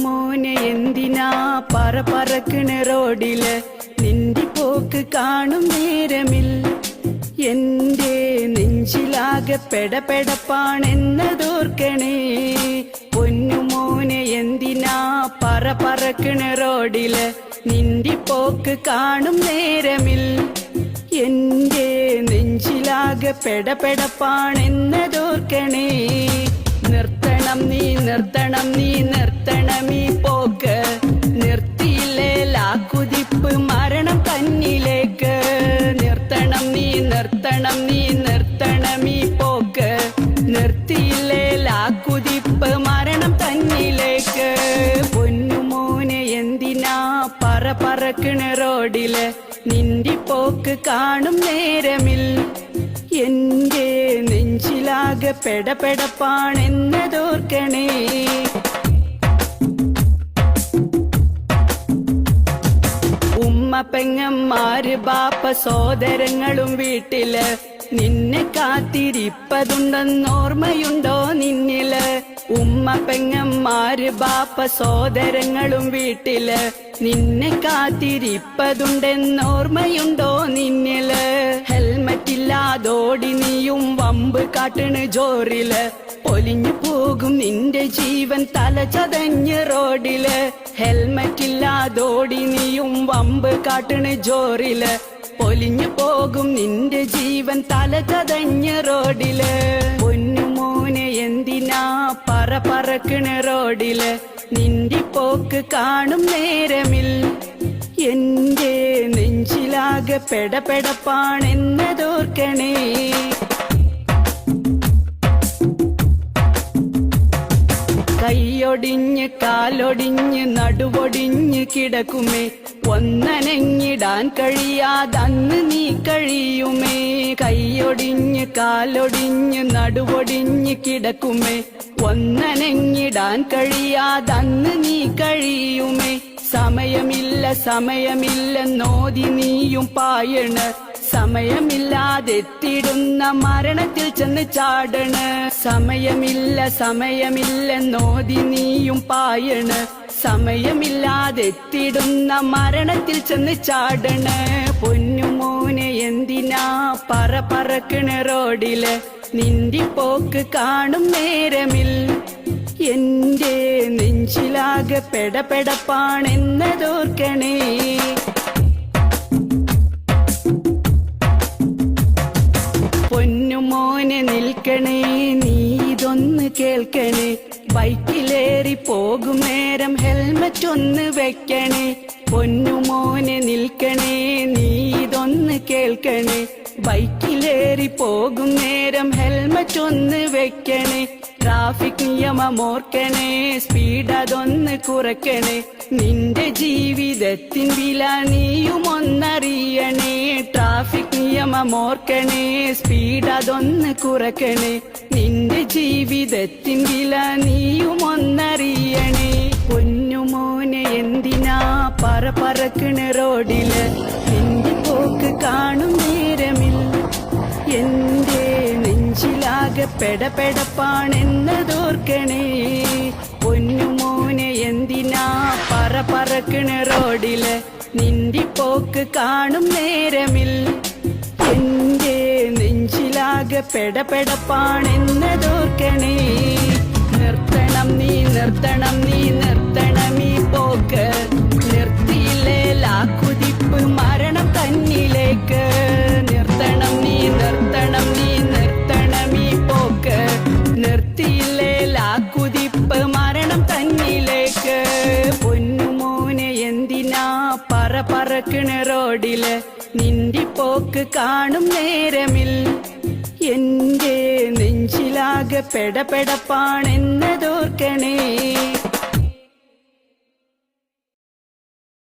പൊന്നുമോനെ എന്തിനാ പറക്കണ റോഡില് നിന്റെ പോക്ക് കാണും നേരമില്ല. എന്റെ നെഞ്ചിലാകെ പെടപ്പെടപ്പാണെന്നതോർക്കണേ. പൊന്നുമോനെ എന്തിനാ പറക്കണ റോഡില് നിന്റെ പോക്ക് കാണും നേരമില്ല. എന്റെ നെഞ്ചിലാകെ പെടപ്പെടപ്പാണെന്നതോർക്കണേ. നിർത്തണം നീ നിർത്തണം നീ നിർത്തണമീ പോക്ക്. നിർത്തിയില്ലേ ലാക്കുതിപ്പ് മരണം കണ്ണിലേക്ക്. നിർത്തണം നീ നിർത്തണം നീ നിർത്തണമീ പോക്ക്. നിർത്തിയില്ലേ ലാക്കുതിപ്പ് മരണം കണ്ണിലേക്ക്. പൊന്നുമോനെ എന്തിനാ പറക്കണ റോഡില് നിന്റെ പോക്ക് കാണും നേരമില്ല. എന്റെ നെഞ്ചിലാകെ പെടപ്പെടപ്പാണെന്നതോർക്കണേ. ഉമ്മ പെങ്ങന്മാര് ബാപ്പ സോദരങ്ങളും വീട്ടില് നിന്നെ കാത്തിരിപ്പതുണ്ടെന്നോർമ്മയുണ്ടോ നിന്നില്. ഉമ്മ പെങ്ങന്മാര് ബാപ്പ സോദരങ്ങളും വീട്ടില് നിന്നെ കാത്തിരിപ്പതുണ്ടെന്നോർമ്മയുണ്ടോ നിന്നില്. ഹെൽമറ്റില്ലാതോടി നീയും വമ്പ് കാട്ടണ് ജോറില്. പൊലിഞ്ഞു പോകും നിന്റെ ജീവൻ തല ചതഞ്ഞ് റോഡില്. ഹെൽമറ്റില്ലാതോടി നീയും വമ്പ് കാട്ടണ് ജോറില്. പൊലിഞ്ഞു പോകും നിന്റെ ജീവൻ തല ചതഞ്ഞ് റോഡില്. പൊന്നുമോനെ എന്തിനാ പറക്കണ റോഡില് നിന്റെ പോക്ക് കാണും നേരമില്ല. എന്റെ നെഞ്ചിലാകെ പെടപ്പെടപ്പാണെന്നതോർക്കണേ. കൈയൊടിഞ്ഞ് കാലൊടിഞ്ഞ് നടുവൊടിഞ്ഞ് കിടക്കുമേ. ഒന്നനങ്ങിടാൻ കഴിയാതന്ന് നീ കഴിയുമേ. കൈയൊടിഞ്ഞ് കാലൊടിഞ്ഞ് നടുവൊടിഞ്ഞ് കിടക്കുമേ. ഒന്നനങ്ങിടാൻ കഴിയാതന്ന് നീ കഴിയുമേ. സമയമില്ല സമയമില്ലെന്നോതി നീയും പായണ്. സമയമില്ലാതെത്തിടുന്ന മരണത്തിൽ ചെന്ന് ചാടണ്. സമയമില്ല സമയമില്ലെന്നോതി നീയും പായണ്. സമയമില്ലാതെത്തിടുന്ന മരണത്തിൽ ചെന്ന് ചാടണ്. പൊന്നുമോനെ എന്തിനാ പറക്കണ റോഡില് നിന്റെ പോക്ക് കാണും നേരമില്ല. എന്റെ നെഞ്ചിലാകെ പെടപ്പെടപ്പാണെന്നതോർക്കണേ. പൊന്നുമോനെ നിൽക്കണേ നീ ഇതൊന്ന് കേൾക്കണേ. ബൈക്കിലേറി പോകും നേരം ഹെൽമറ്റ് ഒന്ന് വെക്കണേ. പൊന്നുമോനെ നിൽക്കണേ നീ ഇതൊന്ന് കേൾക്കണേ. ബൈക്കിലേറി പോകും നേരം ഹെൽമറ്റ് ഒന്ന് വെക്കണേ. ട്രാഫിക് നിയമമോർക്കണേ. സ്പീഡ് അതൊന്ന് കുറയ്ക്കണേ. നിന്റെ ജീവിതത്തിൻ വില നീയും ഒന്നറിയണേ. ട്രാഫിക് നിയമമോർക്കണേ. സ്പീഡ് അതൊന്ന് കുറയ്ക്കണേ. നിന്റെ ജീവിതത്തിൻ വില നീയും ഒന്നറിയണേ. പൊന്നുമോനെ എന്തിനാ പറക്കണ റോഡില് നിന്റെ പോക്ക് കാണും നേരമില്ല. എന്റെ നെഞ്ചിലാകെ പെടപ്പെടപ്പാണെന്നതോർക്കണേ. പൊന്നുമോനെ എന്തിനാ പറക്കണ റോഡില് നിന്റെ പോക്ക് കാണും നേരമില്ല. എന്റെ നെഞ്ചിലാകെ പെടപ്പെടപ്പാണെന്നതോർക്കണേ. നിർത്തണം നീ നിർത്തണം നീ നിർത്തണമീ പോക്ക്. നിർത്തിയില്ലേ ലാക്കുതിപ്പ് മരണം തന്നിലേക്ക്. നിർത്തണം നീ നിർത്തണം നീ നിർത്തണമീ പോക്ക്. നിർത്തിയില്ലേ ലാക്കുതിപ്പ് മരണം തന്നിലേക്ക്. പൊന്നുമോനെ എന്തിനാ പറക്കണ റോഡില് നിന്റെ പോക്ക് കാണും നേരമില്ല. എന്റെ നെഞ്ചിലാകെ പെടപ്പെടപ്പാണെന്നതോർക്കണേ.